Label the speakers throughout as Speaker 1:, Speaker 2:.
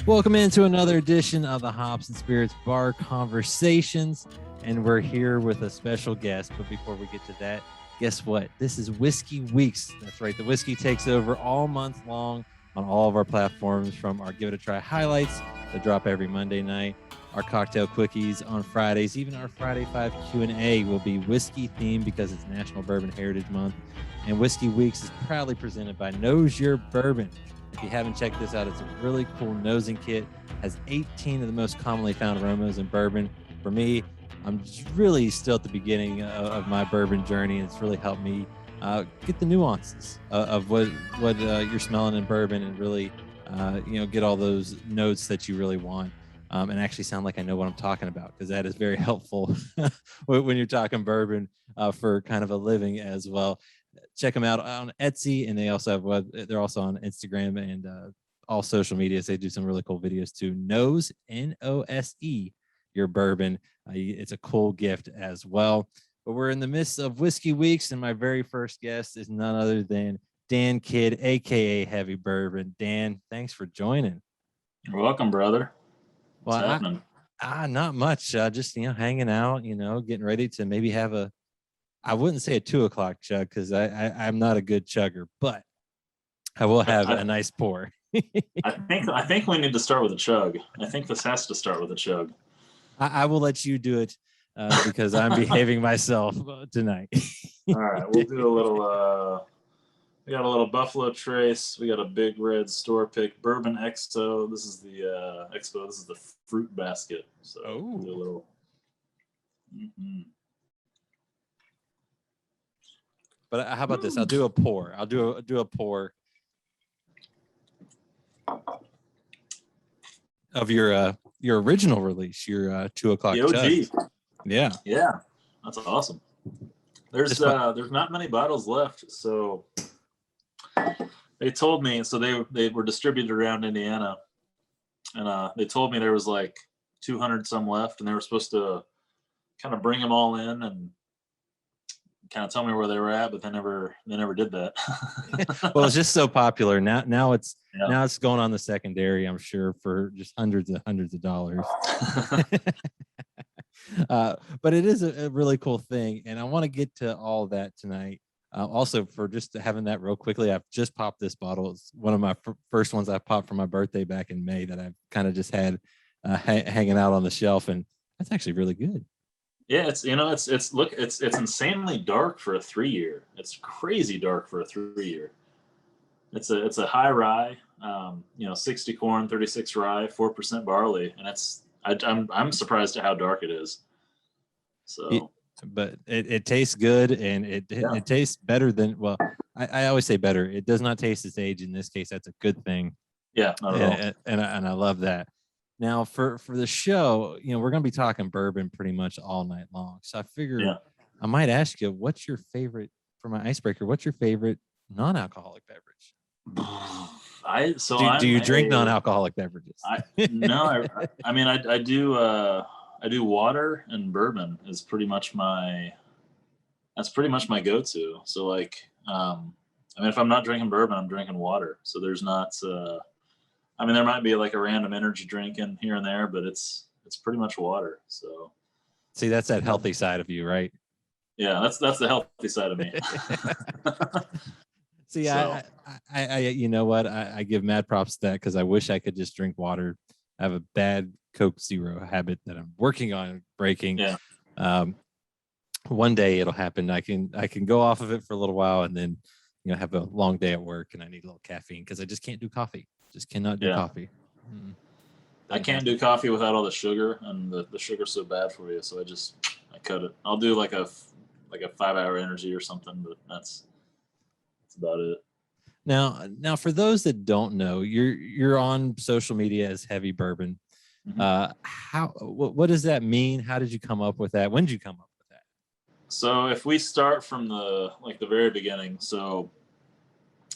Speaker 1: Welcome into another edition of the Hops and Spirits Bar Conversations, and we're here with a special guest. But before we get to that, guess what? This is Whiskey Weeks. That's right. The whiskey takes over all month long on all of our platforms, from our Give It a Try highlights that drop every Monday night, our cocktail quickies on Fridays, even our Friday 5 Q&A will be whiskey themed because it's National Bourbon Heritage Month. And Whiskey Weeks is proudly presented by Knows Your Bourbon. If you haven't checked this out, it's a really cool nosing kit. Has 18 of the most commonly found aromas in bourbon. For me, I'm just really still at the beginning of my bourbon journey, and it's really helped me get the nuances of what you're smelling in bourbon, and really get all those notes that you really want, and actually sound like I know what I'm talking about, because that is very helpful when you're talking bourbon for kind of a living as well. Check them out on Etsy, and they also have they're also on Instagram and all social medias. They do some really cool videos too. Nose, N-O-S-E, your bourbon. It's a cool gift as well. But we're in the midst of Whiskey Weeks, and my very first guest is none other than Dan Kidd, a.k.a. Heavy Bourbon. Dan, thanks for joining.
Speaker 2: You're welcome, brother.
Speaker 1: What's happening? Not much. Just hanging out. Getting ready to maybe have I wouldn't say a 2 o'clock chug, because I'm not a good chugger, but I will have a nice pour.
Speaker 2: I think we need to start with a chug. I think this has to start with a chug.
Speaker 1: I will let you do it because I'm behaving myself tonight.
Speaker 2: All right, we'll do a little. We got a little Buffalo Trace. We got a Big Red store pick Bourbon Expo. This is the Expo. This is the fruit basket. So we'll do a little. Mm-hmm.
Speaker 1: But how about this? I'll do a pour. I'll do a pour of your original release, your 2 o'clock chug. Yeah,
Speaker 2: that's awesome. There's not many bottles left, so they told me. So they were distributed around Indiana, and they told me there was like 200 some left, and they were supposed to kind of bring them all in and kind of tell me where they were at, but they never did that.
Speaker 1: Well, it's just so popular now. It's going on the secondary, I'm sure, for just hundreds of dollars. But it is a really cool thing, and I want to get to all that tonight. Also, for just having that real quickly, I've just popped this bottle. It's one of my first ones I popped for my birthday back in May, that I've kind of just had hanging out on the shelf, and that's actually really good.
Speaker 2: Yeah, it's insanely dark for a 3-year. It's crazy dark for a 3-year. It's a high rye, 60 corn, 36 rye, 4% barley, and I'm surprised at how dark it is. So,
Speaker 1: but it tastes good, and it tastes better than, well, I always say better. It does not taste its age. In this case, that's a good thing.
Speaker 2: Yeah, not at all.
Speaker 1: And I love that. Now, for the show, we're going to be talking bourbon pretty much all night long. So I figured I might ask you, what's your favorite, for my icebreaker, what's your favorite non-alcoholic beverage? Do you drink non-alcoholic beverages?
Speaker 2: No, I do water, and bourbon is pretty much my go-to. So like, if I'm not drinking bourbon, I'm drinking water. So there's not, there might be like a random energy drink in here and there, but it's pretty much water. So,
Speaker 1: see, that's that healthy side of you, right?
Speaker 2: Yeah, that's the healthy side of me.
Speaker 1: See, so. I you know what? I give mad props to that, because I wish I could just drink water. I have a bad Coke Zero habit that I'm working on breaking.
Speaker 2: Yeah.
Speaker 1: One day it'll happen. I can go off of it for a little while, and then have a long day at work, and I need a little caffeine, because I just can't do coffee. Just cannot do coffee.
Speaker 2: I can't do coffee without all the sugar, and the sugar's so bad for you. So I cut it. I'll do like a 5-hour energy or something, but that's about it.
Speaker 1: Now, for those that don't know, you're on social media as Heavy Bourbon. Mm-hmm. What does that mean? How did you come up with that? When did you come up with that?
Speaker 2: So if we start from the very beginning, so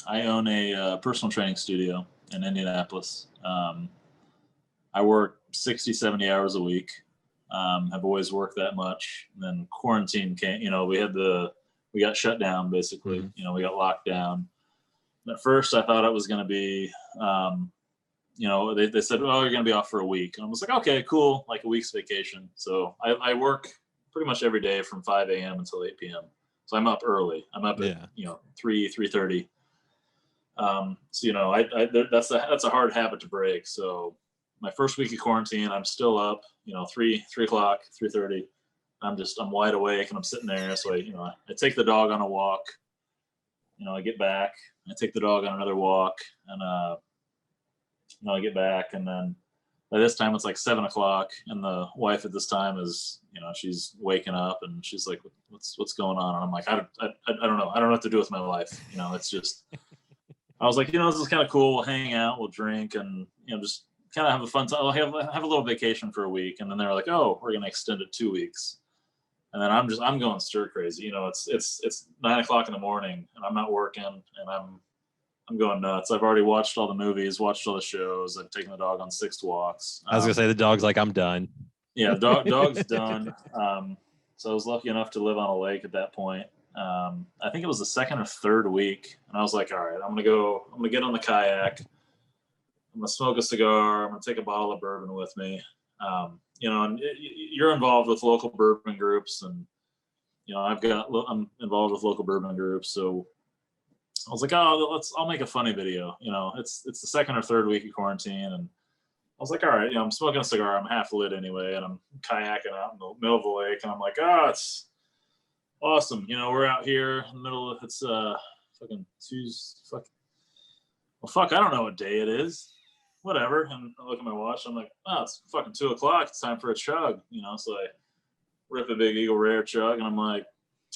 Speaker 2: I own a personal training studio in Indianapolis. I work 60, 70 hours a week. I've always worked that much. And then quarantine came, we got shut down basically. Mm-hmm. We got locked down. And at first I thought it was going to be, you know, they said, oh, you're going to be off for a week. And I was like, okay, cool. Like a week's vacation. So I work pretty much every day from 5 a.m. until 8 p.m. So I'm up early. I'm up at, you know, 3:30. So, you know, that's a hard habit to break. So my first week of quarantine, I'm still up, you know, 3 o'clock, 3:30. I'm wide awake and I'm sitting there. So I take the dog on a walk, you know, I get back, I take the dog on another walk, and, you know, I get back, and then by this time it's like 7 o'clock, and the wife at this time is, you know, she's waking up and she's like, what's going on? And I'm like, I don't know. I don't know what to do with my life. You know, it's just, I was like, you know, this is kind of cool. We'll hang out, we'll drink, and, you know, just kind of have a fun time. I'll have a little vacation for a week. And then they're like, oh, we're going to extend it 2 weeks. And then I'm going stir crazy. You know, it's 9 o'clock in the morning and I'm not working, and I'm going nuts. I've already watched all the movies, watched all the shows. I've taken the dog on 6 walks.
Speaker 1: I was gonna say the dog's like, I'm done.
Speaker 2: Yeah, dog's done. So I was lucky enough to live on a lake at that point. I think it was the second or third week, and I was like, all right, I'm gonna get on the kayak. I'm gonna smoke a cigar. I'm gonna take a bottle of bourbon with me. You know, and you're involved with local bourbon groups, and you know, I'm involved with local bourbon groups, so I was like, oh, I'll make a funny video. You know, it's the second or third week of quarantine, and I was like, all right, you know, I'm smoking a cigar, I'm half lit anyway, and I'm kayaking out in the middle of the lake, and I'm like, it's awesome. You know, we're out here in the middle of, it's fucking Tuesday, I don't know what day it is. Whatever. And I look at my watch, I'm like, oh, it's fucking 2 o'clock. It's time for a chug, you know. So I rip a big Eagle Rare chug, and I'm like,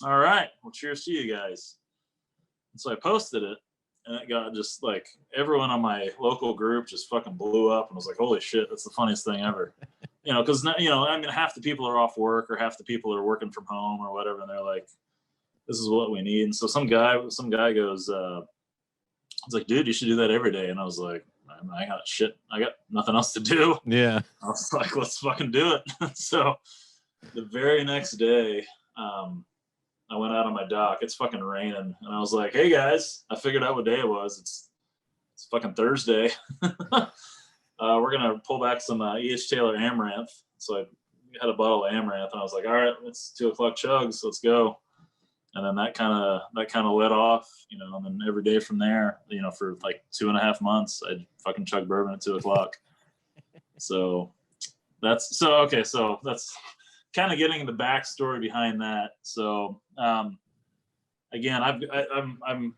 Speaker 2: all right, well, cheers to you guys. And so I posted it, and it got just like, everyone on my local group just fucking blew up and was like, holy shit, that's the funniest thing ever. You know, because, you know, I mean, half the people are off work or half the people are working from home or whatever, and they're like, this is what we need. And so some guy goes, it's like, dude, you should do that every day. And I was like, I got nothing else to do.
Speaker 1: Yeah.
Speaker 2: I was like, let's fucking do it. So the very next day, I went out on my dock. It's fucking raining, and I was like, hey guys, I figured out what day it was. It's fucking Thursday. We're gonna pull back some E.H. Taylor Amaranth. So I had a bottle of Amaranth, and I was like, all right, it's 2 o'clock chugs, let's go. And then that kind of lit off, you know, and then every day from there, you know, for like 2.5 months, I'd fucking chug bourbon at 2 o'clock. So that's kind of getting the backstory behind that. So again, I'm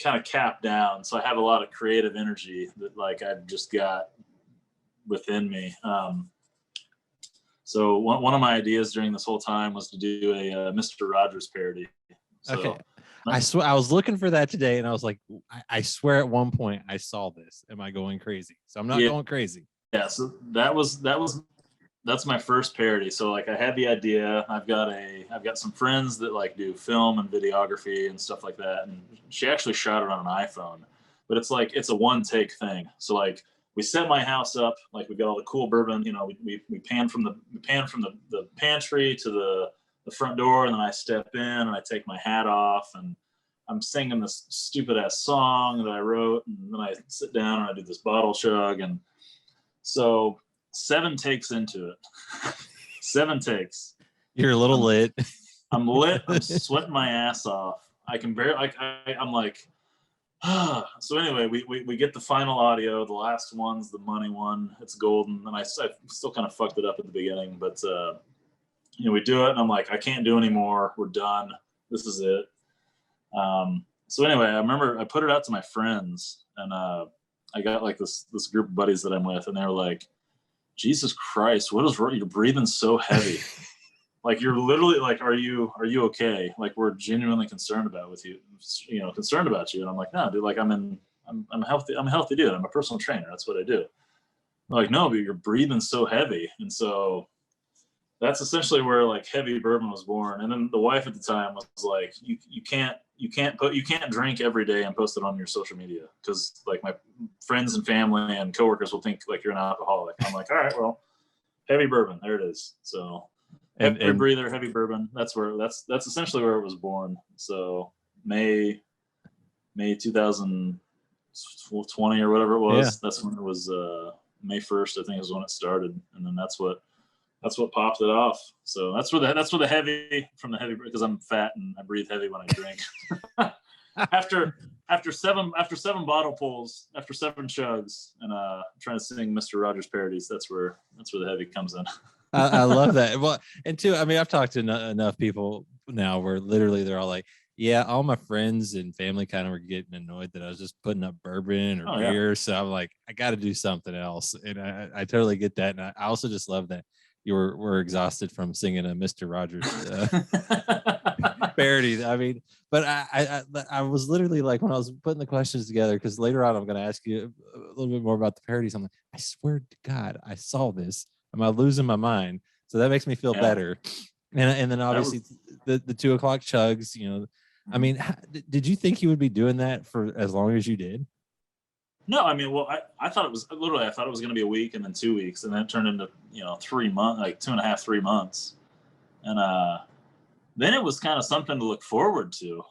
Speaker 2: kind of capped down, so I have a lot of creative energy that like I've just got within me. So one of my ideas during this whole time was to do a Mr. Rogers parody. So,
Speaker 1: okay. I swear I was looking for that today, and I was like, I swear at one point I saw this. Am I going crazy? So I'm not going crazy.
Speaker 2: Yeah. So that's my first parody. So like I had the idea. I've got some friends that like do film and videography and stuff like that. And she actually shot it on an iPhone, but it's a one take thing. So like we set my house up, like we got all the cool bourbon, you know, we pan from the pantry to the front door, and then I step in and I take my hat off and I'm singing this stupid ass song that I wrote, and then I sit down and I do this bottle chug. And so 7 takes into it. 7 takes.
Speaker 1: You're a little lit.
Speaker 2: I'm lit. I'm sweating my ass off. I can barely, I'm like, So anyway, we get the final audio. The last one's the money one. It's golden. And I still kind of fucked it up at the beginning, but you know, we do it, and I'm like, I can't do anymore. We're done. This is it. So anyway, I remember I put it out to my friends, and I got like this group of buddies that I'm with, and they were like, Jesus Christ, what is wrong? You're breathing so heavy. Like you're literally like, are you okay? Like we're genuinely concerned about you. And I'm like, no, dude, like I'm healthy. I'm a healthy dude. I'm a personal trainer. That's what I do. I'm like, no, but you're breathing so heavy. And so that's essentially where like heavy bourbon was born. And then the wife at the time was like, you can't drink every day and post it on your social media, because like my friends and family and coworkers will think like you're an alcoholic. I'm like, all right, well, heavy bourbon, there it is. So heavy breather, heavy bourbon. That's essentially where it was born. So May 2000. 20 or whatever it was.
Speaker 1: Yeah.
Speaker 2: That's when it was May 1st, I think, is when it started, and then that's what popped it off. So that's where the heavy from the heavy, because I'm fat and I breathe heavy when I drink. after seven bottle pulls, after 7 chugs, and trying to sing Mr. Rogers parodies, that's where the heavy comes in.
Speaker 1: I love that. Well, and two, I mean, I've talked to enough people now where literally they're all like, yeah, all my friends and family kind of were getting annoyed that I was just putting up bourbon or beer. Yeah. So I'm like, I got to do something else. And I totally get that. And I also just love that you were exhausted from singing a Mr. Rogers parody. I mean, but I was literally like, when I was putting the questions together, because later on I'm going to ask you a little bit more about the parodies. I'm like, I swear to God, I saw this. Am I losing my mind? So that makes me feel better. And then obviously the 2 o'clock chugs, you know, I mean, did you think you would be doing that for as long as you did?
Speaker 2: No, I mean, well, I thought it was literally, I thought it was going to be a week and then 2 weeks, and then it turned into, 3 months, like 2.5, 3 months. And then it was kind of something to look forward to.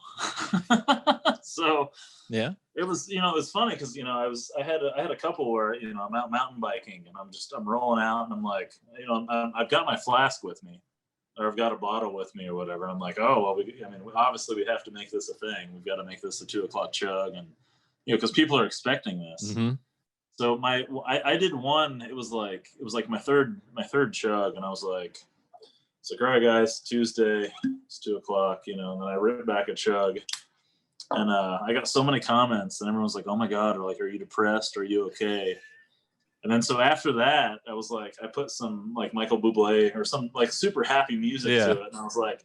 Speaker 2: So
Speaker 1: yeah,
Speaker 2: it was, it was funny because, I had a couple where, I'm out mountain biking and I'm rolling out and I'm like, I've got my flask with me, or I've got a bottle with me or whatever. And I'm like, oh, well, obviously we have to make this a thing. We've got to make this a 2 o'clock chug, and, because people are expecting this.
Speaker 1: Mm-hmm.
Speaker 2: So I did one, it was like my third chug, and I was like, it's like, all right, guys, Tuesday, it's 2 o'clock, and then I ripped back a chug, and I got so many comments, and everyone's like, oh my God, or like, are you depressed? Are you okay? And then so after that, I was like, I put some like Michael Bublé or some like super happy music to it, and I was like,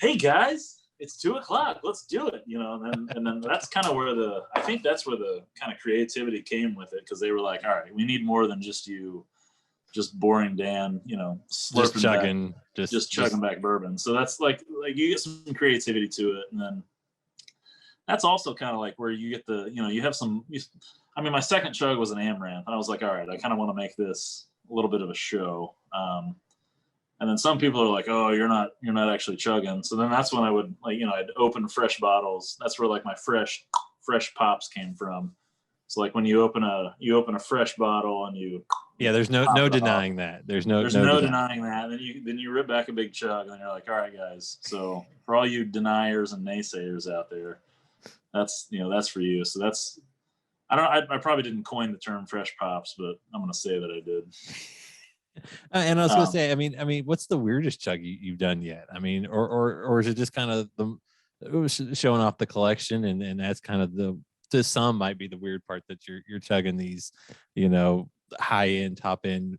Speaker 2: hey guys, it's 2 o'clock, let's do it, and then that's kind of where I think that's where the kind of creativity came with it, because they were like, all right, we need more than just boring Dan,
Speaker 1: just chugging,
Speaker 2: just chugging back bourbon. So that's like you get some creativity to it, and then that's also kind of like where you get you have some. My second chug was an Amaranth, and I was like, all right, I kind of want to make this a little bit of a show. And then some people are like, oh, you're not actually chugging. So then that's when I would I'd open fresh bottles. That's where like my fresh pops came from. So like when you open a fresh bottle and
Speaker 1: there's no denying that. There's no
Speaker 2: denying that. And then you rip back a big chug, and then you're like, all right, guys. So for all you deniers and naysayers out there, that's for you. So that's, I probably didn't coin the term fresh pops, but I'm going to say that I did.
Speaker 1: And I was going to say, I mean, what's the weirdest chug you've done yet? I mean, or is it just kind of showing off the collection, and that's kind of to some might be the weird part, that you're chugging these, high end, top end,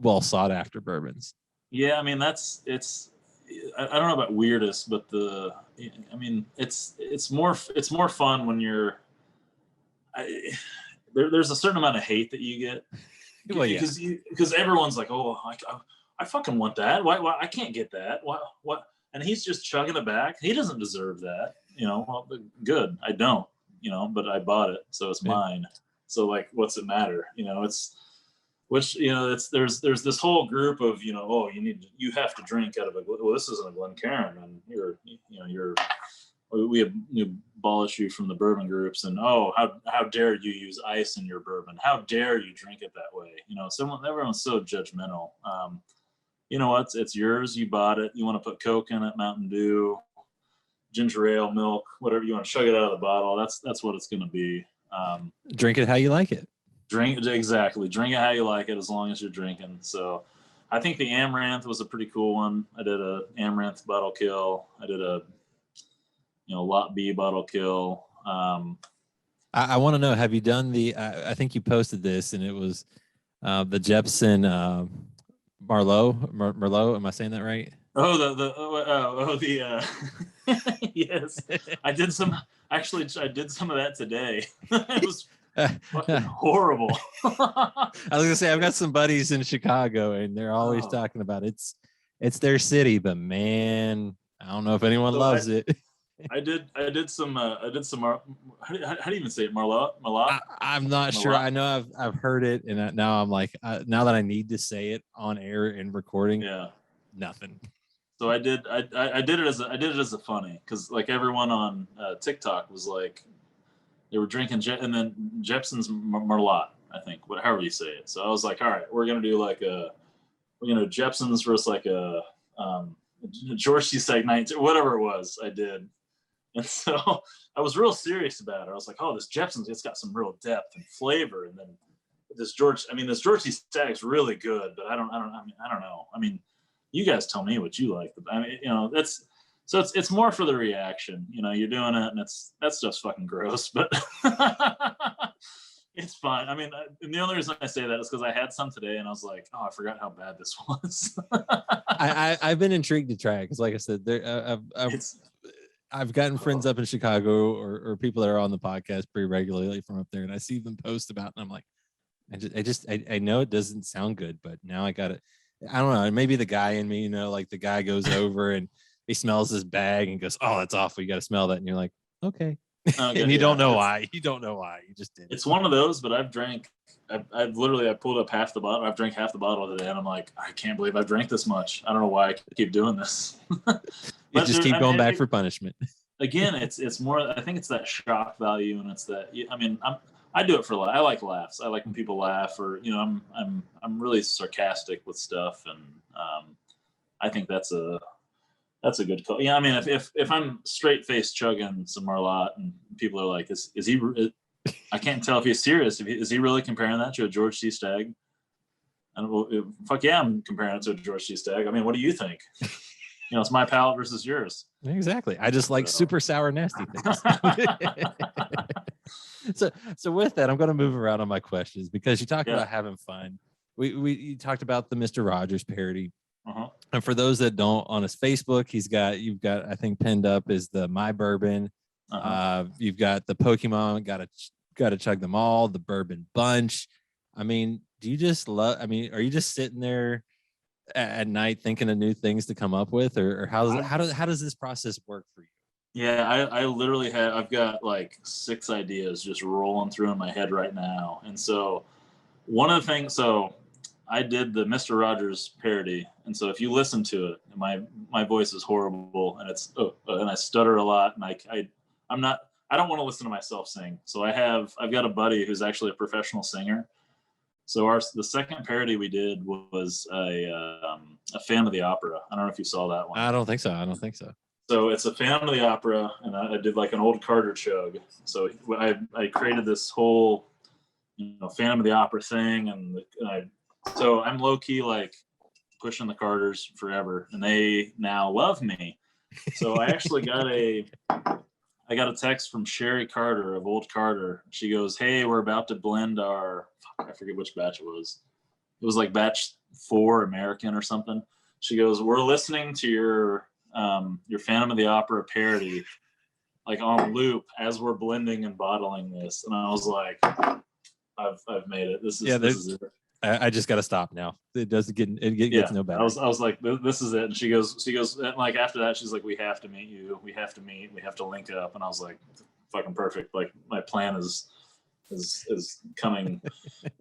Speaker 1: well sought after bourbons. Yeah, I mean, I don't know about weirdest, but it's more fun when you're. There's a certain amount of hate that you get, because everyone's like, oh, I fucking want that. Why I can't get that? What? And he's just chugging it back. He doesn't deserve that. Well, good. I don't. But I bought it, so it's mine. So like, what's it matter? There's this whole group of you have to drink out of this isn't a Glencairn, and we abolish you from the bourbon groups, and how dare you use ice in your bourbon? How dare you drink it that way? Everyone's so judgmental. It's yours. You bought it. You want to put Coke in it, Mountain Dew, ginger ale, milk, whatever you want to chug it out of the bottle. That's what it's going to be. Drink it how you like it.
Speaker 2: Drink it how you like it, as long as you're drinking. So I think the Amaranth was a pretty cool one. I did a Amaranth bottle kill. I did a Lot B bottle kill.
Speaker 1: I want to know, have you done I think you posted this, and it was the Jepson Merlot. Am I saying that right?
Speaker 2: Yes. I did some of that today. It was fucking horrible.
Speaker 1: I was gonna say, I've got some buddies in Chicago, and they're always talking about it's their city, but man, I don't know if anyone loves it.
Speaker 2: I did some how do you even say it? Merlot?
Speaker 1: I'm not sure. I know I've heard it, and now I'm like, now that I need to say it on air and recording, nothing.
Speaker 2: So I did it as a funny, because like everyone on TikTok was like, they were drinking and then Jepson's merlot, I think, however you say it. So I was like, all right, we're gonna do Jepson's versus like a George C. Stag 19, whatever it was. I did, and so I was real serious about it. I was like, oh, this Jepson's, it's got some real depth and flavor, and then this George C. Stag's really good, but I don't know. I mean, you guys tell me what you like. I mean, it's more for the reaction. You're doing it, and that stuff's fucking gross, but it's fine. I mean, and the only reason I say that is because I had some today, and I was like, oh, I forgot how bad this was.
Speaker 1: I've been intrigued to try it because, like I said, I've gotten friends up in Chicago or people that are on the podcast pretty regularly from up there, and I see them post about it, and I'm like, I know it doesn't sound good, but now I got it. I don't know. Maybe the guy in me, like the guy goes over and he smells his bag and goes, "Oh, that's awful. You got to smell that." And you're like, "Okay." And you don't know why. You don't know why. You just did.
Speaker 2: It's one of those, but I've literally pulled up half the bottle. I've drank half the bottle today, and I'm like, I can't believe I've drank this much. I don't know why I keep doing this.
Speaker 1: You just keep going back for punishment.
Speaker 2: Again, it's more. I think it's that shock value, and it's that. I mean, I do it for I like laughs. I like when people laugh, or I'm really sarcastic with stuff, and I think that's a good call. Yeah, I mean, if I'm straight faced chugging some merlot, and people are like, is he? I can't tell if he's serious. Is he really comparing that to a George C. Stag? And fuck yeah, I'm comparing it to a George C. Stag. I mean, what do you think? It's my palate versus yours.
Speaker 1: Exactly. I just like super sour, nasty things. So with that, I'm going to move around on my questions because you talked about having fun. You talked about the Mr. Rogers parody.
Speaker 2: Uh-huh.
Speaker 1: And for those that don't, on his Facebook, you've got, I think pinned up is the My Bourbon.
Speaker 2: Uh-huh.
Speaker 1: You've got the Pokemon, got to chug them all, the Bourbon Bunch. I mean, are you just sitting there at night thinking of new things to come up with, or how does this process work for you?
Speaker 2: Yeah, I literally I've got like 6 ideas just rolling through in my head right now. And so one of the things, so I did the Mr. Rogers parody. And so if you listen to it, my voice is horrible, and and I stutter a lot, and I don't want to listen to myself sing. So I've got a buddy who's actually a professional singer. So the second parody we did was a Phantom of the Opera. I don't know if you saw that one.
Speaker 1: I don't think so.
Speaker 2: So it's a Phantom of the Opera, and I did like an old Carter chug. So I created this whole, Phantom of the Opera thing, so I'm low key like pushing the Carters forever, and they now love me. So I actually got a text from Sherry Carter of Old Carter. She goes, "Hey, we're about to blend our." I forget which batch it was. It was like batch 4 American or something. She goes, "We're listening to your Phantom of the Opera parody, like on loop as we're blending and bottling this." And I was like, I've made it. This is it.
Speaker 1: I just got to stop now. It doesn't gets no better.
Speaker 2: I was like, this is it. And she goes, and like after that, she's like, we have to meet you. We have to meet. We have to link up. And I was like, fucking perfect. Like my plan is coming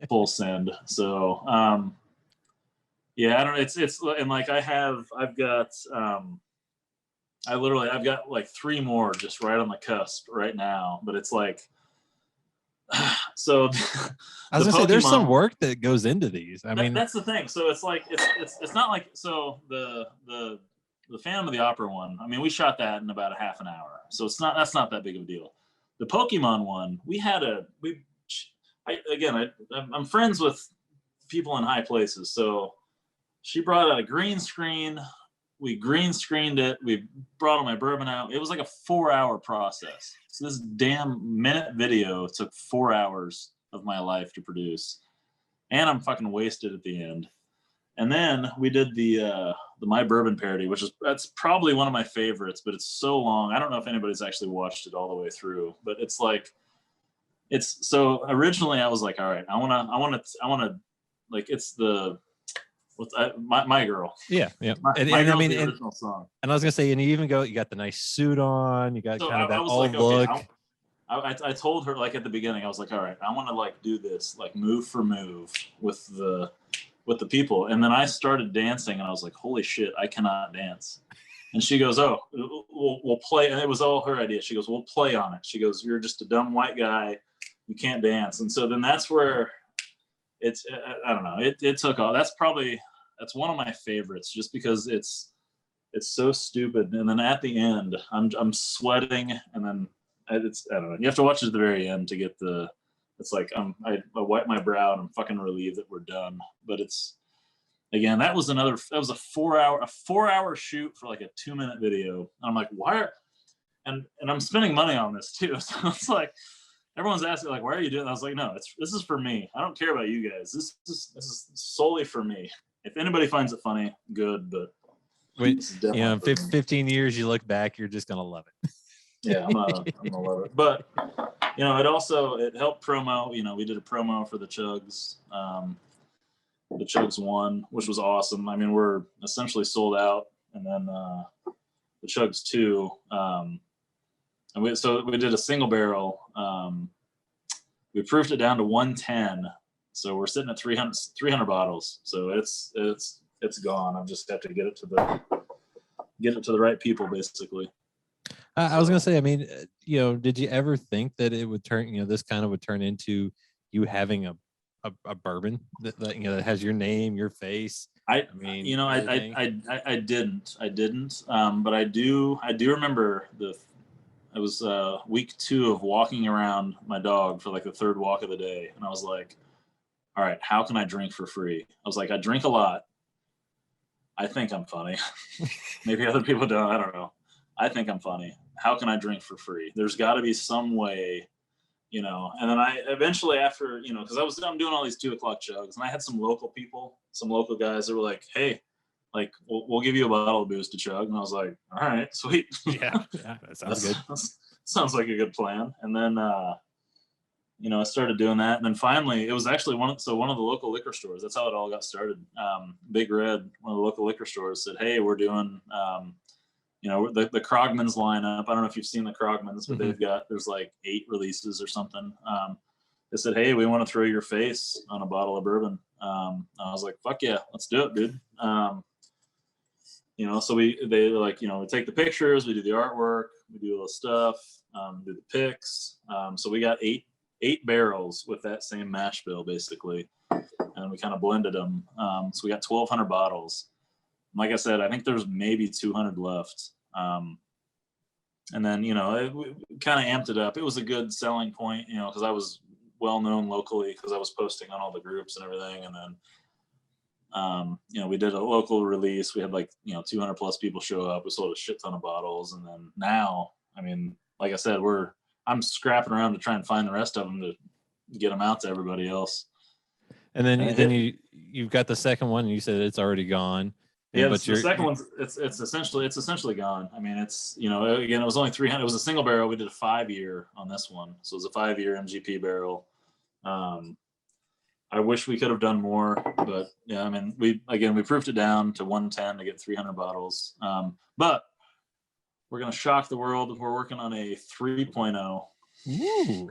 Speaker 2: full send. So yeah, I don't know. It's and like I've got like 3 more just right on the cusp right now, but it's like so
Speaker 1: I was gonna say there's some work that goes into these. I mean,
Speaker 2: that's the thing. So it's like it's not like, so the Phantom of the Opera one, I mean, we shot that in about a half an hour, so that's not that big of a deal. The Pokemon one, I'm friends with people in high places, so she brought out a green screen. We green screened it. We brought all my bourbon out. It was like a 4-hour process. So this damn minute video took 4 hours of my life to produce, and I'm fucking wasted at the end. And then we did the My Bourbon parody, that's probably one of my favorites, but it's so long. I don't know if anybody's actually watched it all the way through, but so originally I was like, all right, I want to like, it's the. My girl.
Speaker 1: Yeah.
Speaker 2: My girl's the original song.
Speaker 1: And I was gonna say, and you got the nice suit on. You got kind of that old look.
Speaker 2: Okay, I told her, like, at the beginning, I was like, all right, I want to like do this like move for move with the people. And then I started dancing, and I was like, holy shit, I cannot dance. And she goes, oh, we'll play. And it was all her idea. She goes, we'll play on it. She goes, you're just a dumb white guy. You can't dance. And so then that's where it's, I don't know. It took off. That's one of my favorites just because it's so stupid. And then at the end, I'm sweating, and then I don't know. You have to watch it at the very end to get it's like I wipe my brow and I'm fucking relieved that we're done. But it's, again, that was a 4-hour shoot for like a 2-minute video. And I'm like, and I'm spending money on this too. So it's like, everyone's asking like, why are you doing that? I was like, no, this is for me. I don't care about you guys. This is solely for me. If anybody finds it funny, good, but
Speaker 1: in 15 years you look back, you're just gonna love it.
Speaker 2: Yeah, I'm gonna love it. But it helped promo. We did a promo for the chuggz. The chuggz 1, which was awesome. I mean, we're essentially sold out. And then the chuggz 2, and we did a single barrel. We proofed it down to 110. So we're sitting at 300 bottles. So it's gone. I just have to get it to the right people, basically.
Speaker 1: I was gonna say, I mean, did you ever think that it would turn, this kind of would turn into you having a bourbon that has your name, your face? I didn't. But I do remember it was week 2 of walking around my dog for like the 3rd walk of the day, and I was like, all right, how can I drink for free? I was like, I drink a lot. I think I'm funny. Maybe other people don't. I don't know. I think I'm funny. How can I drink for free? There's got to be some way, And then I eventually, after, because I'm doing all these 2 o'clock chugs, and I had some local guys that were like, hey, like we'll give you a bottle of booze to chug, and I was like, all right, sweet. Yeah, that sounds good.
Speaker 2: Sounds like a good plan. And then I started doing that, and then finally it was actually one of the local liquor stores. That's how it all got started. Big Red, one of the local liquor stores, said, hey, we're doing the Krogman's lineup. I don't know if you've seen the Krogman's, but there's like 8 releases or something. They said, hey, we want to throw your face on a bottle of bourbon. I was like, fuck yeah, let's do it, dude. So they were like, we take the pictures, we do the artwork, we do all the stuff, do the pics. So we got 8 barrels with that same mash bill, basically. And we kind of blended them. So we got 1,200 bottles. Like I said, I think there's maybe 200 left. And then, we kind of amped it up. It was a good selling point, because I was well known locally because I was posting on all the groups and everything. And then, we did a local release. We had 200 plus people show up. We sold a shit ton of bottles. And then now, I mean, like I said, I'm scrapping around to try and find the rest of them to get them out to everybody else.
Speaker 1: And then you've got the second one, and you said it's already gone.
Speaker 2: Yeah, but the second one's it's essentially gone. I mean, it's again, it was only 300. It was a single barrel. We did a 5-year on this one, so it was a 5-year MGP barrel. I wish we could have done more, but yeah, I mean, we proofed it down to 110 to get 300 bottles. But we're gonna shock the world. We're working on a 3.0.
Speaker 1: Ooh.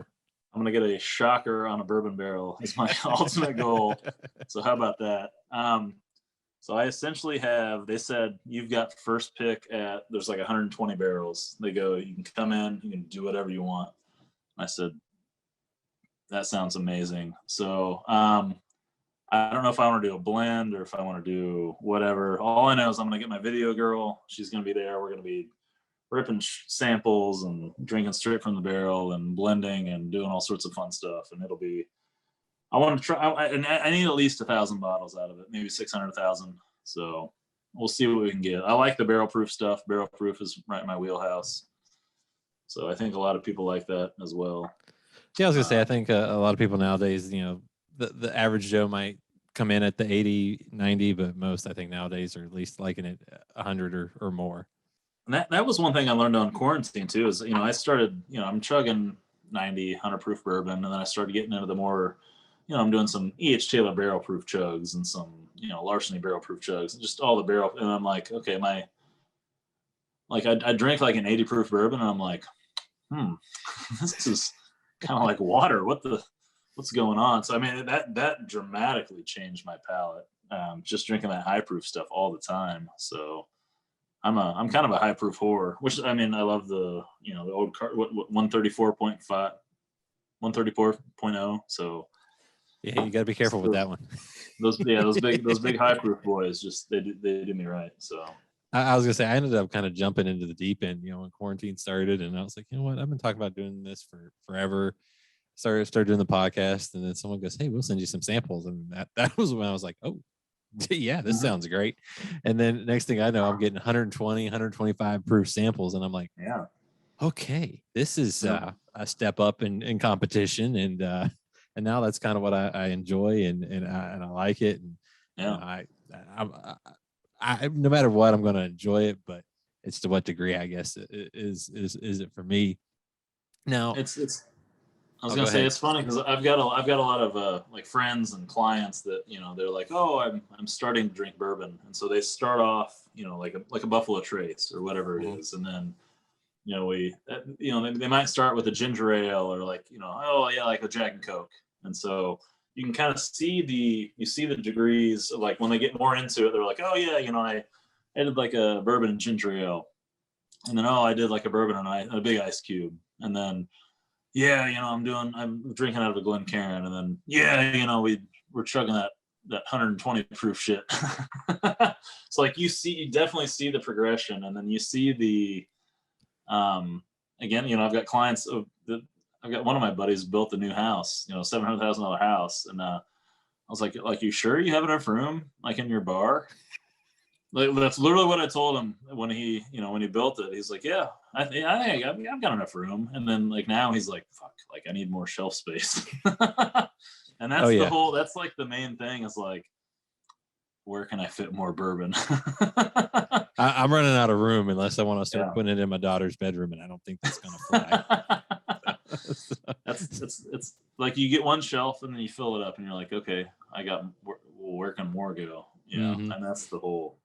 Speaker 2: I'm gonna get a shocker on a bourbon barrel. It's my ultimate goal. So how about that? So I essentially they said, you've got first pick there's like 120 barrels. They go, you can come in, you can do whatever you want. I said, that sounds amazing. So I don't know if I want to do a blend or if I want to do whatever. All I know is I'm going to get my video girl. She's going to be there. We're going to be ripping samples and drinking straight from the barrel and blending and doing all sorts of fun stuff. And I want to try, and I need at least 1,000 bottles out of it, maybe 600,000. So we'll see what we can get. I like the barrel proof stuff. Barrel proof is right in my wheelhouse. So I think a lot of people like that as well.
Speaker 1: Yeah, I was gonna say, I think a lot of people nowadays, the average Joe might come in at the 80, 90, but most I think nowadays are at least liking it 100 or more.
Speaker 2: And that was one thing I learned on quarantine too, is, I started, I'm chugging 90, 100 proof bourbon. And then I started getting into the more, I'm doing some E.H. Taylor barrel proof chugs and some, Larceny barrel proof chugs, and just all the barrel. And I'm like, okay, I drink like an 80 proof bourbon, and I'm like, this is kind of like water. What's going on? So, I mean, that dramatically changed my palate. Just drinking that high proof stuff all the time. So I'm kind of a high proof whore, which I mean I love the the old car, what 134.5, 134.0. So
Speaker 1: Yeah, you got to be careful with that one.
Speaker 2: Those big high proof boys, just they do me right. So
Speaker 1: I was gonna say I ended up kind of jumping into the deep end, when quarantine started, and I was like, you know what, I've been talking about doing this for forever. Started doing the podcast, and then someone goes, "Hey, we'll send you some samples," and that was when I was like, "Oh, yeah, this sounds great." And then next thing I know, I'm getting 120, 125 proof samples, and I'm like,
Speaker 2: yeah,
Speaker 1: okay, this is a step up in competition, and now that's kind of what I enjoy, and I like it, and I no matter what, I'm going to enjoy it, but it's to what degree, I guess, is it for me. Now
Speaker 2: it's I was gonna say it's funny because I've got a lot of like friends and clients that they're like, oh, I'm starting to drink bourbon, and so they start off like a Buffalo Trace or whatever it is, and then they might start with a ginger ale or like oh yeah, like a Jack and Coke, and so you can kind of see the degrees of, like, when they get more into it, they're like, oh yeah, I did like a bourbon and ginger ale, and then I did like a bourbon and a big ice cube, and then yeah, I'm drinking out of a Glencairn, and then we're chugging that 120 proof shit. So like you definitely see the progression, and then you see the again, I've got clients I've got one of my buddies built a new house, $700,000 house, and I was like, you sure you have enough room like in your bar? Like, that's literally what I told him when he built it. He's like, yeah, I think I've got enough room. And then like now he's like, fuck, like I need more shelf space. And that's that's like the main thing is like, where can I fit more bourbon?
Speaker 1: I'm running out of room unless I want to start putting it in my daughter's bedroom, and I don't think that's gonna fly.
Speaker 2: It's like you get one shelf and then you fill it up and you're like, okay, I got, where can more go? And that's the whole.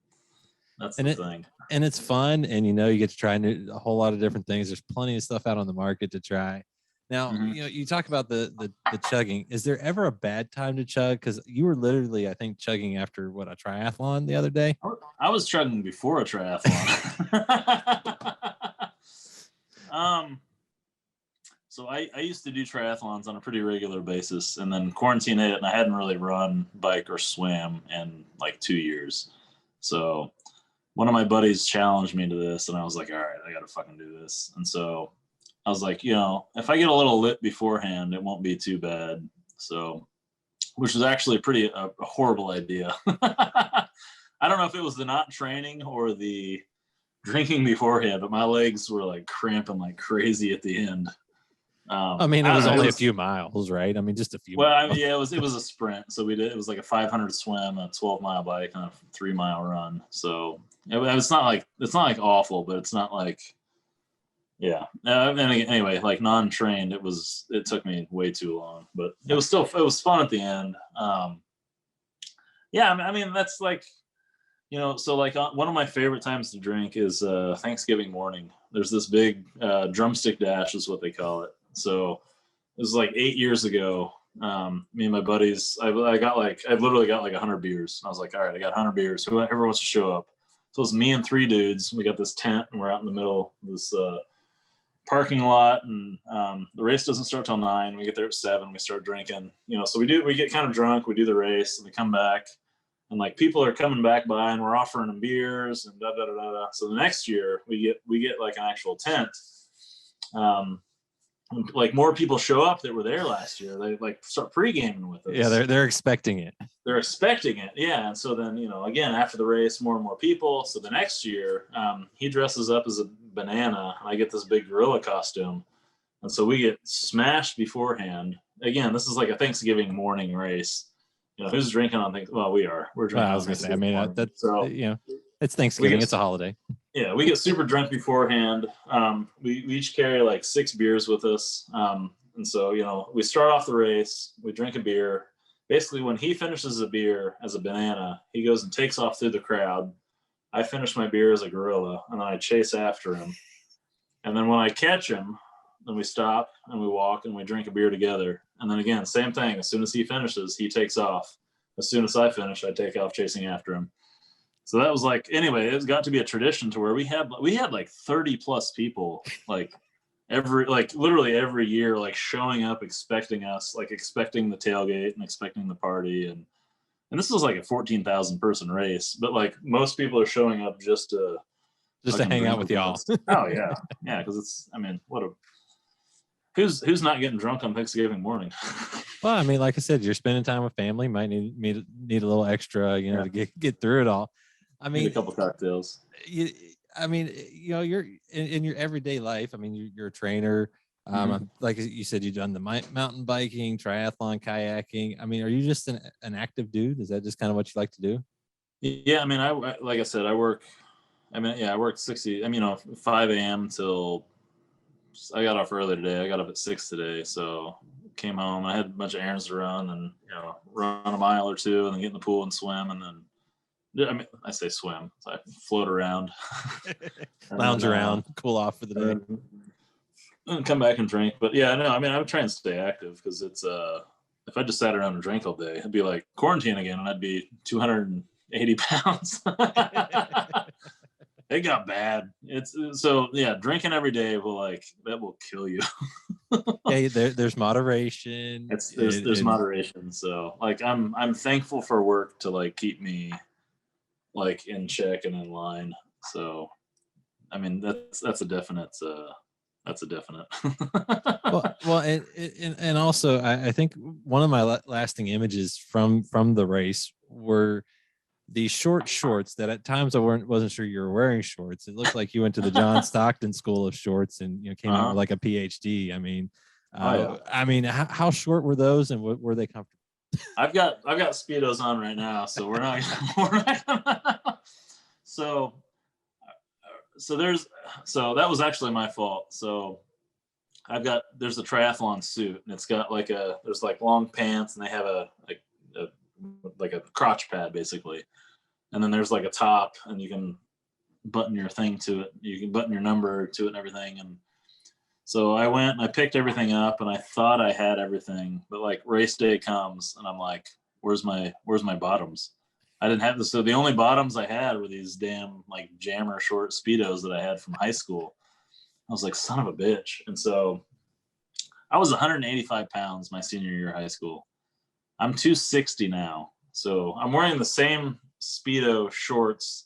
Speaker 2: That's the thing.
Speaker 1: And it's fun, and you get to try a whole lot of different things. There's plenty of stuff out on the market to try. Now, you talk about the chugging. Is there ever a bad time to chug? Because you were literally, I think, chugging after a triathlon the other day.
Speaker 2: I was chugging before a triathlon. So I used to do triathlons on a pretty regular basis, and then quarantine hit, and I hadn't really run, bike, or swam in like 2 years. So one of my buddies challenged me to this, and I was like, all right, I got to fucking do this. And so I was like, if I get a little lit beforehand, it won't be too bad. So, which was actually a horrible idea. I don't know if it was the not training or the drinking beforehand, but my legs were like cramping like crazy at the end.
Speaker 1: I mean, it was only a few miles, right? I mean, just a few.
Speaker 2: Well, miles. It was a sprint. So it was like a 500 swim, a 12-mile bike, and a 3-mile run. So it's not like awful, but it's not like, yeah. Anyway, like non-trained, it took me way too long, but it was fun at the end. Yeah, I mean that's like, so like one of my favorite times to drink is Thanksgiving morning. There's this big drumstick dash is what they call it. So it was like 8 years ago. Me and my buddies, I literally got like 100 beers. I was like, all right, I got 100 beers. Whoever wants to show up. So it was me and 3 dudes. We got this tent, and we're out in the middle of this parking lot, and the race doesn't start till 9. We get there at 7. We start drinking. So we get kind of drunk. We do the race, and we come back, and like people are coming back by, and we're offering them beers and da da da da. So the next year we get like an actual tent. Like more people show up that were there last year. They like start pre-gaming with us.
Speaker 1: Yeah, they're expecting it.
Speaker 2: They're expecting it. Yeah. And so then, again, after the race, more and more people. So the next year, he dresses up as a banana, and I get this big gorilla costume. And so we get smashed beforehand. Again, this is like a Thanksgiving morning race. Who's drinking on Thanksgiving? Well, we are. We're drinking.
Speaker 1: I was going to say, I mean, that's, it's Thanksgiving. It's a holiday.
Speaker 2: Yeah, we get super drunk beforehand. We each carry like 6 beers with us. And so, we start off the race, we drink a beer. Basically, when he finishes a beer as a banana, he goes and takes off through the crowd. I finish my beer as a gorilla, and then I chase after him. And then when I catch him, then we stop and we walk and we drink a beer together. And then again, same thing. As soon as he finishes, he takes off. As soon as I finish, I take off chasing after him. So that was like, anyway, it's got to be a tradition to where we had like 30 plus people, like literally every year, like showing up, expecting us, like expecting the tailgate and expecting the party. And this was like a 14,000 person race, but like most people are showing up just to
Speaker 1: hang out with y'all.
Speaker 2: Oh yeah. Yeah. Cause it's, I mean, who's not getting drunk on Thanksgiving morning?
Speaker 1: Well, I mean, like I said, you're spending time with family, might need a little extra, to get through it all. I mean,
Speaker 2: need a couple cocktails.
Speaker 1: You're in your everyday life. I mean, you're a trainer. Like you said, you've done the mountain biking, triathlon, kayaking. I mean, are you just an active dude? Is that just kind of what you like to do?
Speaker 2: Yeah, I mean, I like I said, I work 60. 5 a.m. till I got off early today. I got up at 6 today, so came home. I had a bunch of errands to run, and run a mile or two, and then get in the pool and swim, and then I mean, I say swim. So I float around,
Speaker 1: lounge around, cool off for the day,
Speaker 2: and come back and drink. But yeah, no, I mean, I would try and stay active because it's if I just sat around and drank all day, it'd be like quarantine again, and I'd be 280 pounds. It got bad. It's so yeah, drinking every day that will kill you.
Speaker 1: Yeah, there's moderation.
Speaker 2: There's moderation. So like I'm thankful for work to like keep me like in check and in line. So I mean that's a definite
Speaker 1: well and also I think one of my lasting images from the race were these short shorts that at times I wasn't sure you were wearing shorts. It looked like you went to the John Stockton School of Shorts and came out with like a PhD. I mean, I mean, how short were those, and were they comfortable?
Speaker 2: I've got Speedos on right now, so we're not so that was actually my fault. So there's a triathlon suit, and it's got there's long pants, and they have a crotch pad basically, and then there's like a top, and you can button your thing to it. You can button your number to it and everything. And so I went and I picked everything up, and I thought I had everything, but like race day comes, and I'm like, where's my bottoms? I didn't have this. So the only bottoms I had were these damn like jammer short Speedos that I had from high school. I was like, son of a bitch. And so I was 185 pounds my senior year of high school. I'm 260 now. So I'm wearing the same Speedo shorts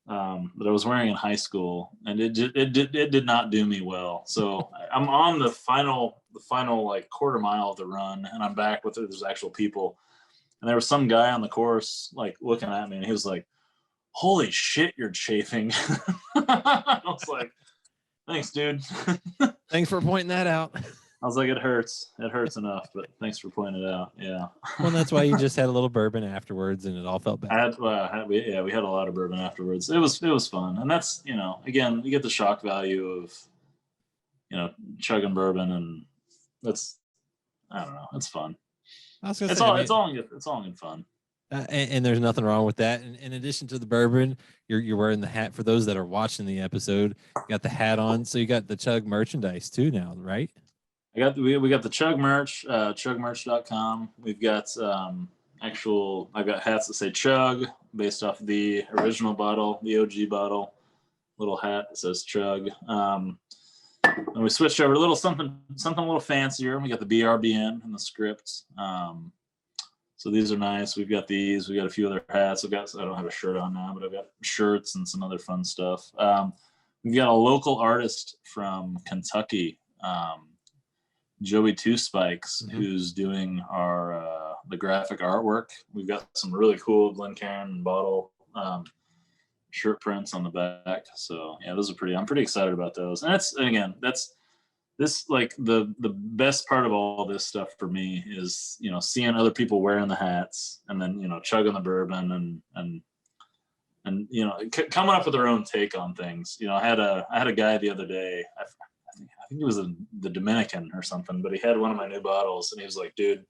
Speaker 2: that I was wearing in high school, and it did not do me well. So I'm on the final like quarter mile of the run, and I'm back with there's actual people, and there was some guy on the course like looking at me, and he was like, "Holy shit, you're chafing." I was like, "Thanks, dude."
Speaker 1: Thanks for pointing that out.
Speaker 2: I was like, it hurts enough, but thanks for pointing it out. Yeah.
Speaker 1: Well, that's why you just had a little bourbon afterwards, and it all felt bad.
Speaker 2: We had a lot of bourbon afterwards. It was fun, and that's again, you get the shock value of chugging bourbon, and that's I don't know, it's fun. It's all in fun.
Speaker 1: And there's nothing wrong with that. And in addition to the bourbon, you're wearing the hat. For those that are watching the episode, you got the hat on, so you got the Chug merchandise too now, right?
Speaker 2: We got the Chug merch, chugmerch.com. We've got I've got hats that say Chug based off the original bottle, the OG bottle. Little hat that says Chug. And we switched over to a little something a little fancier. We got the BRBN in the script. So these are nice. We've got these. We got a few other hats. I don't have a shirt on now, but I've got shirts and some other fun stuff. We've got a local artist from Kentucky, Joey Two Spikes, who's doing our the graphic artwork. We've got some really cool Glencairn bottle shirt prints on the back. So yeah, those are I'm pretty excited about those. And that's like the best part of all this stuff for me is seeing other people wearing the hats, and then chugging the bourbon and coming up with their own take on things. I had a guy the other day. I think he was the Dominican or something, but he had one of my new bottles, and he was like, "Dude,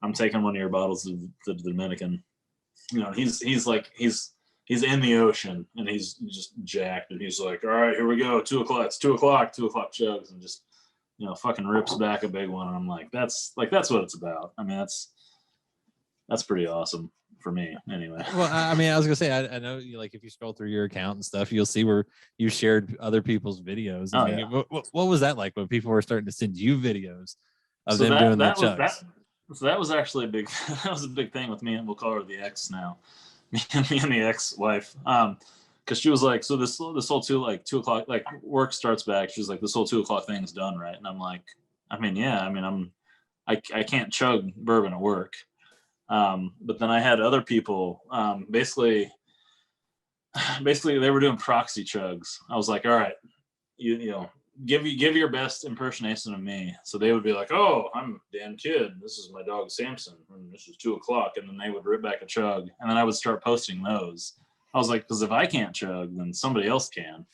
Speaker 2: I'm taking one of your bottles to the Dominican." He's in the ocean, and he's just jacked, and he's like, "All right, here we go, 2 o'clock. It's 2 o'clock. 2 o'clock chugs," and just fucking rips back a big one, and I'm like, that's what it's about. I mean, that's pretty awesome. for me anyway.
Speaker 1: Well, I mean, I was gonna say, I know you, like, if you scroll through your account and stuff, you'll see where you shared other people's videos. I mean, what was that like when people were starting to send you videos of them doing their chugs?
Speaker 2: So that was actually a big that was a big thing with me, and we'll call her the ex now. me and the ex-wife. Because she was like, so this whole 2 o'clock, like, work starts back. She's like, this whole 2 o'clock thing's done, right? And I'm like, I mean, yeah, I mean, I can't chug bourbon at work. But then I had other people, basically they were doing proxy chugs. I was like, all right, you know, give your best impersonation of me. So they would be like, oh, I'm Dan Kidd. This is my dog Samson. And this is 2 o'clock. And then they would rip back a chug. And then I would start posting those. I was like, because if I can't chug, then somebody else can.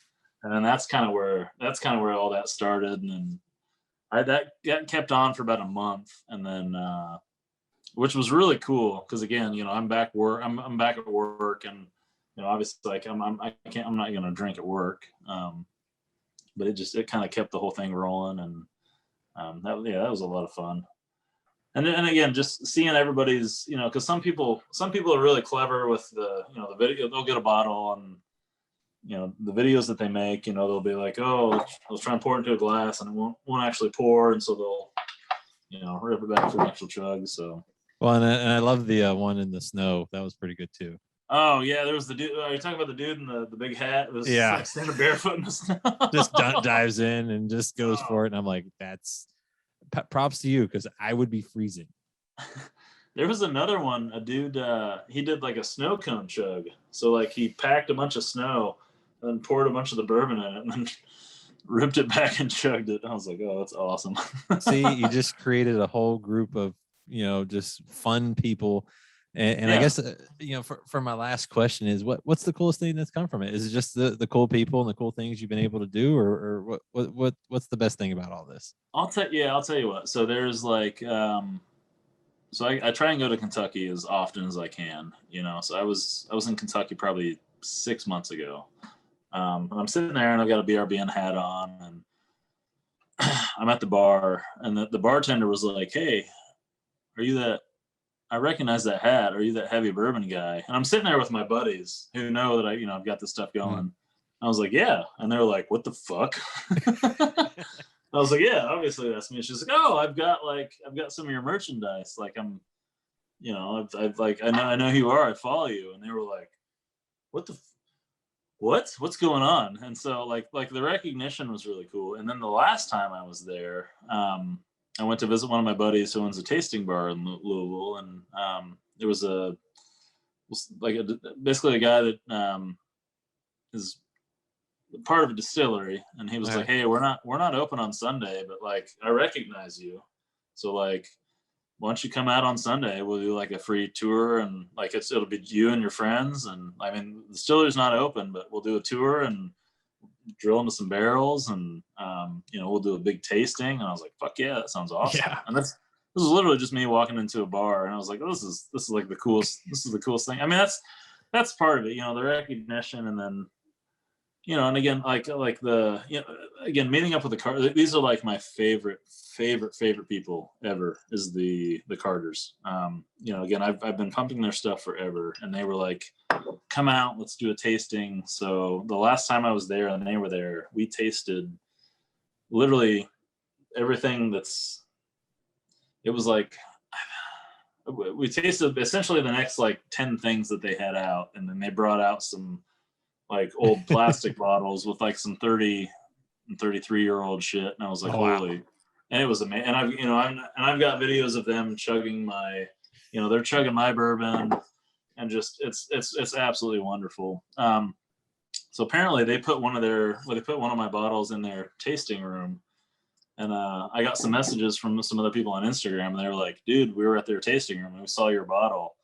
Speaker 2: And then that's kind of where all that started. And then that kept on for about a month. And then, which was really cool. Cause again, you know, I'm back at work, and, you know, obviously, like, I'm not going to drink at work. But it kind of kept the whole thing rolling. And that was a lot of fun. And again, just seeing everybody's, you know, because some people are really clever with the, you know, the video. They'll get a bottle, and, you know, the videos that they make, you know, they'll be like, oh, let's try and pour it into a glass, and it won't actually pour, and so they'll, you know, rip it back for an actual chug. So,
Speaker 1: well, and I love the one in the snow. That was pretty good too.
Speaker 2: Oh yeah, there was the dude. Are you talking about the dude in the big hat? It was like standing barefoot in the snow.
Speaker 1: Just dives in and just goes for it. And I'm like, that's props to you, because I would be freezing.
Speaker 2: There was another one, a dude, he did like a snow cone chug. So like he packed a bunch of snow and poured a bunch of the bourbon in it and then ripped it back and chugged it. I was like, oh, that's awesome.
Speaker 1: See, you just created a whole group of, you know, just fun people. And I guess, you know, for my last question is, what's the coolest thing that's come from it? Is it just the cool people and the cool things you've been able to do, or what's the best thing about all this?
Speaker 2: I'll tell you what. So there's like, so I try and go to Kentucky as often as I can, you know. So I was in Kentucky probably 6 months ago. And I'm sitting there and I've got a BRBN hat on, and I'm at the bar, and the bartender was like, hey, are you that? I recognize that hat. Are you that heavy bourbon guy? And I'm sitting there with my buddies who know that I've got this stuff going. Mm. I was like, yeah. And they were like, what the fuck? I was like, yeah, obviously that's me. She's like, oh, I've got some of your merchandise. Like, I'm, you know, I know who you are. I follow you. And they were like, what's going on? And so like the recognition was really cool. And then the last time I was there, I went to visit one of my buddies who owns a tasting bar in Louisville, and there was basically a guy that is part of a distillery, and he was like, hey, we're not open on Sunday, but like I recognize you, so like why don't you come out on Sunday? We'll do like a free tour, and like it'll be you and your friends, and I mean the distillery's not open, but we'll do a tour and drill into some barrels, and you know, we'll do a big tasting. And I was like, fuck yeah, that sounds awesome. Yeah. And this was literally just me walking into a bar, and I was like, oh, this is like the coolest thing. I mean, that's part of it, you know, the recognition. And then, you know, and again, like the, you know, again, meeting up with the Carters. These are like my favorite people ever, is the Carters. You know, again, I've been pumping their stuff forever, and they were like, come out, let's do a tasting. So the last time I was there and they were there, we tasted literally everything it was like, we tasted essentially the next like 10 things that they had out. And then they brought out some like old plastic bottles with like some 30 and 33-year-old shit. And I was like, holy, and it was amazing. And I've got videos of them chugging they're chugging my bourbon. And just it's absolutely wonderful. So apparently they put one of my bottles in their tasting room, and I got some messages from some other people on Instagram, and they were like, "Dude, we were at their tasting room and we saw your bottle."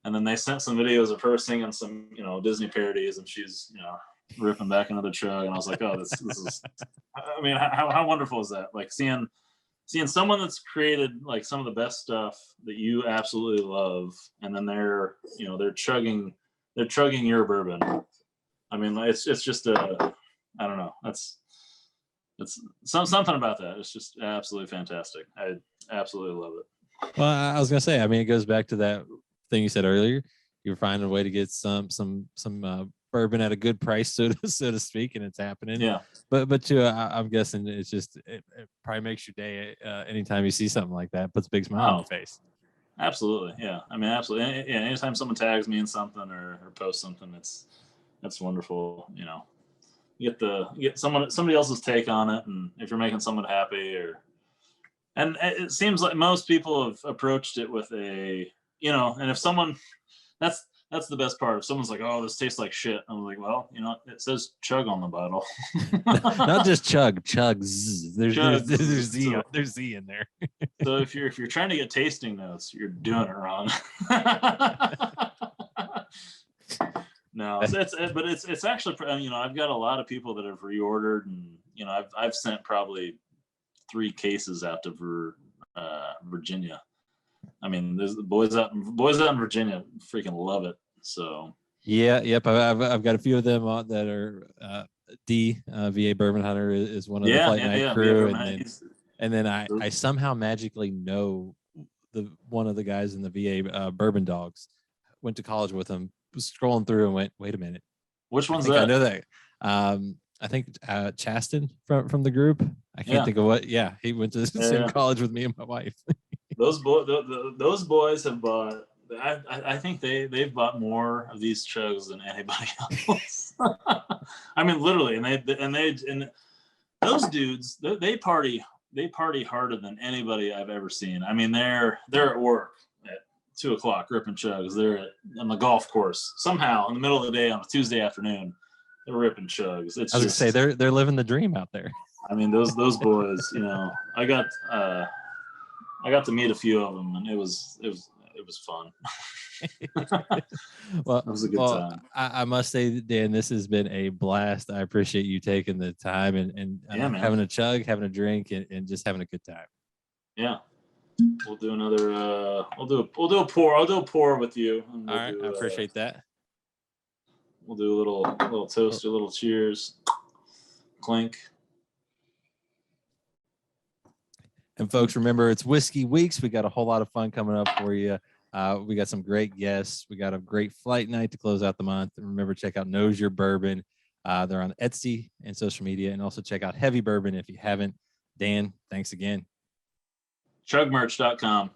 Speaker 2: And then they sent some videos of her singing some, you know, Disney parodies, and she's, you know, ripping back another chug, and I was like, "Oh, this is." I mean, how wonderful is that? Like seeing someone that's created like some of the best stuff that you absolutely love, and then they're chugging your bourbon. I mean, it's just I don't know. It's something about that. It's just absolutely fantastic. I absolutely love it.
Speaker 1: Well, I was gonna say, I mean, it goes back to that thing you said earlier. You're finding a way to get some bourbon at a good price, so to speak, and it's happening.
Speaker 2: Yeah.
Speaker 1: But too, I'm guessing it's just it probably makes your day anytime you see something like that. Puts a big smile on your face.
Speaker 2: Absolutely, yeah. I mean, absolutely. Yeah, anytime someone tags me in something or posts something, that's wonderful. You know, you get somebody else's take on it, and if you're making someone happy, and it seems like most people have approached it with a, you know, and if someone, that's the best part. If someone's like, "Oh, this tastes like shit," I'm like, "Well, you know, it says chug on the bottle."
Speaker 1: Not just chuggz. There's Z in there.
Speaker 2: So if you're trying to get tasting notes, you're doing it wrong. No, but it's actually, you know, I've got a lot of people that have reordered, and you know, I've sent probably 3 cases out to Virginia. I mean, there's the boys out in Virginia freaking love it. So
Speaker 1: yep. I've got a few of them that are VA Bourbon Hunter is one of the flight night crew, and then I somehow magically know one of the guys in the VA Bourbon Dogs. Went to college with him. Was scrolling through and went, wait a minute,
Speaker 2: which one's that?
Speaker 1: I know that. I think Chaston from the group. I can't think of what. Yeah, he went to the same college with me and my wife.
Speaker 2: Those boys have bought. I think they've bought more of these chugs than anybody else. I mean, literally, and those dudes, they party harder than anybody I've ever seen. I mean, they're at work at 2 o'clock ripping chugs. They're on the golf course somehow in the middle of the day on a Tuesday afternoon. They're ripping chugs. It's
Speaker 1: I was gonna say they're living the dream out there.
Speaker 2: I mean, those boys. You know, I got to meet a few of them, and it was fun.
Speaker 1: Well,
Speaker 2: it was a good time.
Speaker 1: I must say, Dan, this has been a blast. I appreciate you taking the time and having a chug, having a drink, and just having a good time.
Speaker 2: Yeah, we'll do another. We'll do a pour. I'll do a pour with you.
Speaker 1: All right, I appreciate that.
Speaker 2: We'll do a little toast, a little cheers, clink.
Speaker 1: And folks, remember, it's Whiskey Weeks. We got a whole lot of fun coming up for you. We got some great guests. We got a great flight night to close out the month. And remember, check out Knows Your Bourbon. They're on Etsy and social media. And also check out Heavy Bourbon if you haven't. Dan, thanks again.
Speaker 2: Chugmerch.com.